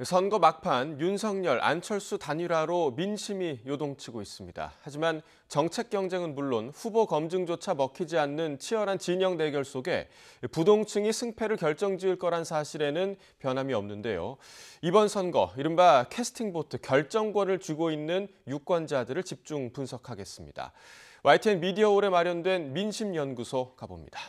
선거 막판 윤석열, 안철수 단일화로 민심이 요동치고 있습니다. 하지만 정책 경쟁은 물론 후보 검증조차 먹히지 않는 치열한 진영 대결 속에 부동층이 승패를 결정지을 거란 사실에는 변함이 없는데요. 이번 선거, 이른바 캐스팅보트 결정권을 쥐고 있는 유권자들을 집중 분석하겠습니다. YTN 미디어홀에 마련된 민심연구소 가봅니다.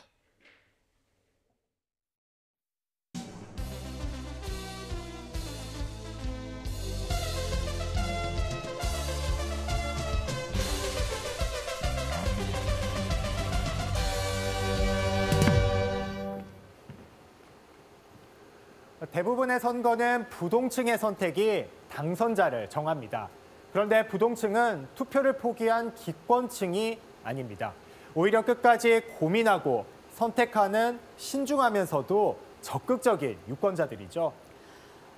대부분의 선거는 부동층의 선택이 당선자를 정합니다. 그런데 부동층은 투표를 포기한 기권층이 아닙니다. 오히려 끝까지 고민하고 선택하는 신중하면서도 적극적인 유권자들이죠.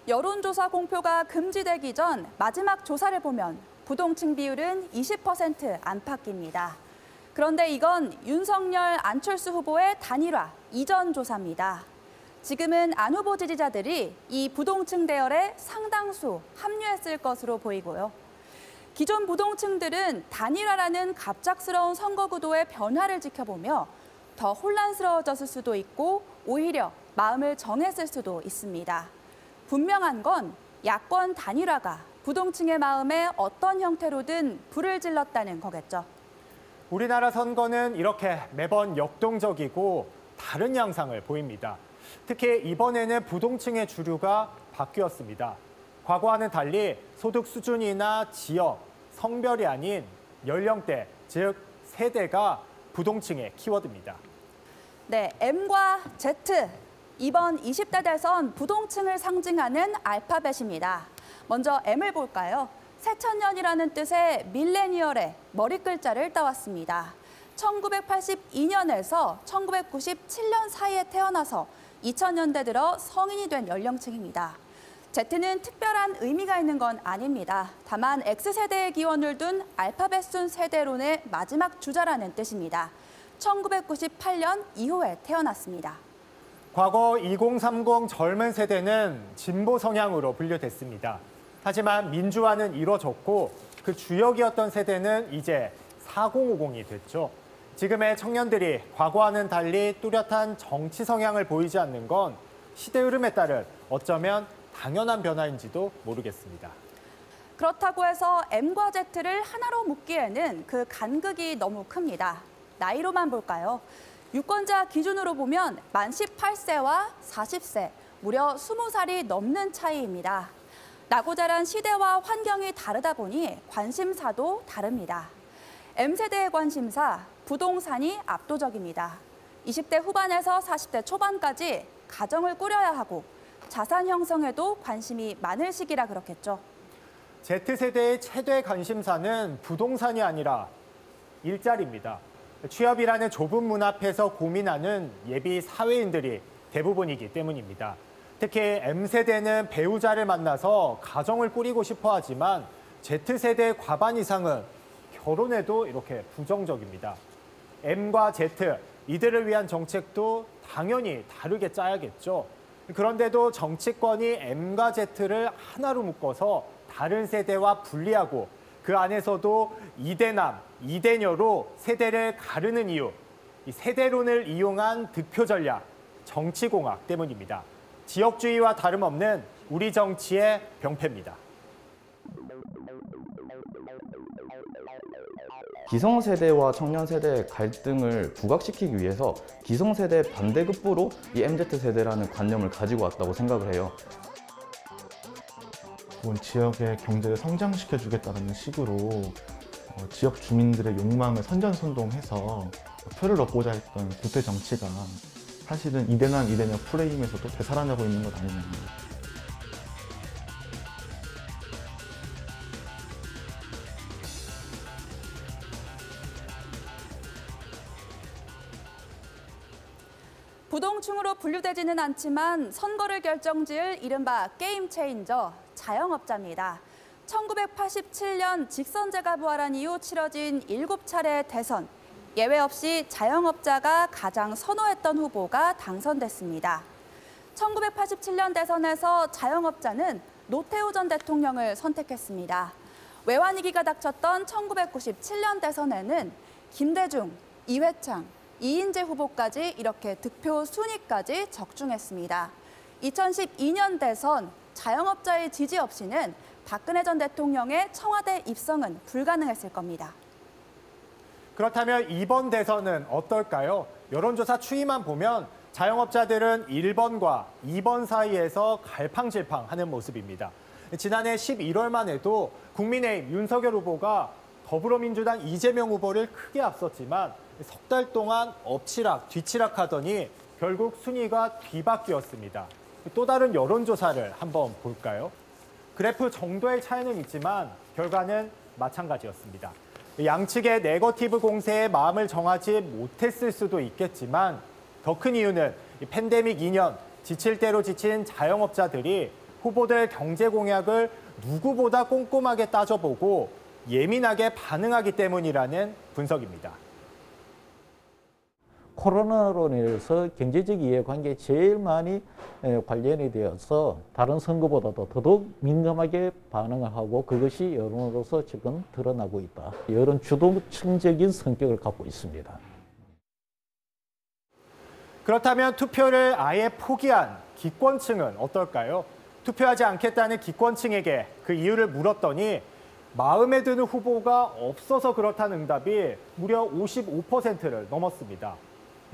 여론조사 공표가 금지되기 전 마지막 조사를 보면 부동층 비율은 20% 안팎입니다. 그런데 이건 윤석열, 안철수 후보의 단일화 이전 조사입니다. 지금은 안 후보 지지자들이 이 부동층 대열에 상당수 합류했을 것으로 보이고요. 기존 부동층들은 단일화라는 갑작스러운 선거 구도의 변화를 지켜보며 더 혼란스러워졌을 수도 있고 오히려 마음을 정했을 수도 있습니다. 분명한 건 야권 단일화가 부동층의 마음에 어떤 형태로든 불을 질렀다는 거겠죠. 우리나라 선거는 이렇게 매번 역동적이고 다른 양상을 보입니다. 특히 이번에는 부동층의 주류가 바뀌었습니다. 과거와는 달리 소득 수준이나 지역, 성별이 아닌 연령대, 즉 세대가 부동층의 키워드입니다. 네, M과 Z. 이번 20대 대선 부동층을 상징하는 알파벳입니다. 먼저 M을 볼까요? 새천년이라는 뜻의 밀레니얼의 머리 글자를 따왔습니다. 1982년에서 1997년 사이에 태어나서 2000년대 들어 성인이 된 연령층입니다. Z는 특별한 의미가 있는 건 아닙니다. 다만 X세대의 기원을 둔 알파벳 순 세대론의 마지막 주자라는 뜻입니다. 1998년 이후에 태어났습니다. 과거 2030 젊은 세대는 진보 성향으로 분류됐습니다. 하지만 민주화는 이뤄졌고 그 주역이었던 세대는 이제 4050이 됐죠. 지금의 청년들이 과거와는 달리 뚜렷한 정치 성향을 보이지 않는 건 시대 흐름에 따른 어쩌면 당연한 변화인지도 모르겠습니다. 그렇다고 해서 M과 Z를 하나로 묶기에는 그 간극이 너무 큽니다. 나이로만 볼까요? 유권자 기준으로 보면 만 18세와 40세, 무려 20살이 넘는 차이입니다. 나고 자란 시대와 환경이 다르다 보니 관심사도 다릅니다. M세대의 관심사, 부동산이 압도적입니다. 20대 후반에서 40대 초반까지 가정을 꾸려야 하고 자산 형성에도 관심이 많을 시기라 그렇겠죠. Z세대의 최대 관심사는 부동산이 아니라 일자리입니다. 취업이라는 좁은 문 앞에서 고민하는 예비 사회인들이 대부분이기 때문입니다. 특히 M세대는 배우자를 만나서 가정을 꾸리고 싶어 하지만 Z세대의 과반 이상은 결혼에도 이렇게 부정적입니다. M과 Z, 이들을 위한 정책도 당연히 다르게 짜야겠죠. 그런데도 정치권이 M과 Z를 하나로 묶어서 다른 세대와 분리하고 그 안에서도 이대남, 이대녀로 세대를 가르는 이유, 이 세대론을 이용한 득표 전략, 정치공학 때문입니다. 지역주의와 다름없는 우리 정치의 병폐입니다. 기성세대와 청년세대의 갈등을 부각시키기 위해서 기성세대 반대급부로 이 MZ세대라는 관념을 가지고 왔다고 생각을 해요. 지역의 경제를 성장시켜주겠다는 식으로 지역 주민들의 욕망을 선전선동해서 표를 얻고자 했던 부패 정치가 사실은 이대남 이대녀 프레임에서도 되살아나고 있는 것 아니냐. 부동층으로 분류되지는 않지만 선거를 결정지을 이른바 게임 체인저, 자영업자입니다. 1987년 직선제가 부활한 이후 치러진 7차례 대선. 예외 없이 자영업자가 가장 선호했던 후보가 당선됐습니다. 1987년 대선에서 자영업자는 노태우 전 대통령을 선택했습니다. 외환위기가 닥쳤던 1997년 대선에는 김대중, 이회창, 이인재 후보까지 이렇게 득표 순위까지 적중했습니다. 2012년 대선 자영업자의 지지 없이는 박근혜 전 대통령의 청와대 입성은 불가능했을 겁니다. 그렇다면 이번 대선은 어떨까요? 여론조사 추이만 보면 자영업자들은 1번과 2번 사이에서 갈팡질팡하는 모습입니다. 지난해 11월만 해도 국민의힘 윤석열 후보가 더불어민주당 이재명 후보를 크게 앞섰지만 석 달 동안 엎치락 뒤치락 하더니 결국 순위가 뒤바뀌었습니다. 또 다른 여론조사를 한번 볼까요? 그래프 정도의 차이는 있지만 결과는 마찬가지였습니다. 양측의 네거티브 공세에 마음을 정하지 못했을 수도 있겠지만 더 큰 이유는 팬데믹 2년 지칠 대로 지친 자영업자들이 후보들 경제 공약을 누구보다 꼼꼼하게 따져보고 예민하게 반응하기 때문이라는 분석입니다. 코로나로 인해서 경제적 이해관계에 제일 많이 관련이 되어서 다른 선거보다도 더더욱 민감하게 반응을 하고 그것이 여론으로서 지금 드러나고 있다. 여론 주도층적인 성격을 갖고 있습니다. 그렇다면 투표를 아예 포기한 기권층은 어떨까요? 투표하지 않겠다는 기권층에게 그 이유를 물었더니 마음에 드는 후보가 없어서 그렇다는 응답이 무려 55%를 넘었습니다.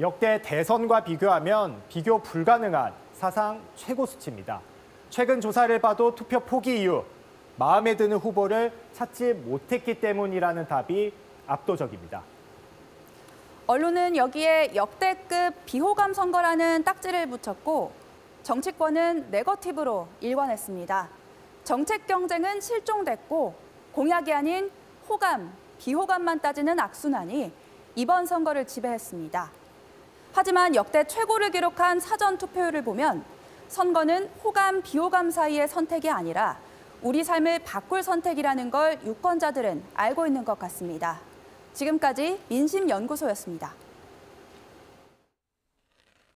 역대 대선과 비교하면 비교 불가능한 사상 최고 수치입니다. 최근 조사를 봐도 투표 포기 이유, 마음에 드는 후보를 찾지 못했기 때문이라는 답이 압도적입니다. 언론은 여기에 역대급 비호감 선거라는 딱지를 붙였고 정치권은 네거티브로 일관했습니다. 정책 경쟁은 실종됐고 공약이 아닌 호감, 비호감만 따지는 악순환이 이번 선거를 지배했습니다. 하지만 역대 최고를 기록한 사전 투표율을 보면 선거는 호감, 비호감 사이의 선택이 아니라 우리 삶을 바꿀 선택이라는 걸 유권자들은 알고 있는 것 같습니다. 지금까지 민심연구소였습니다.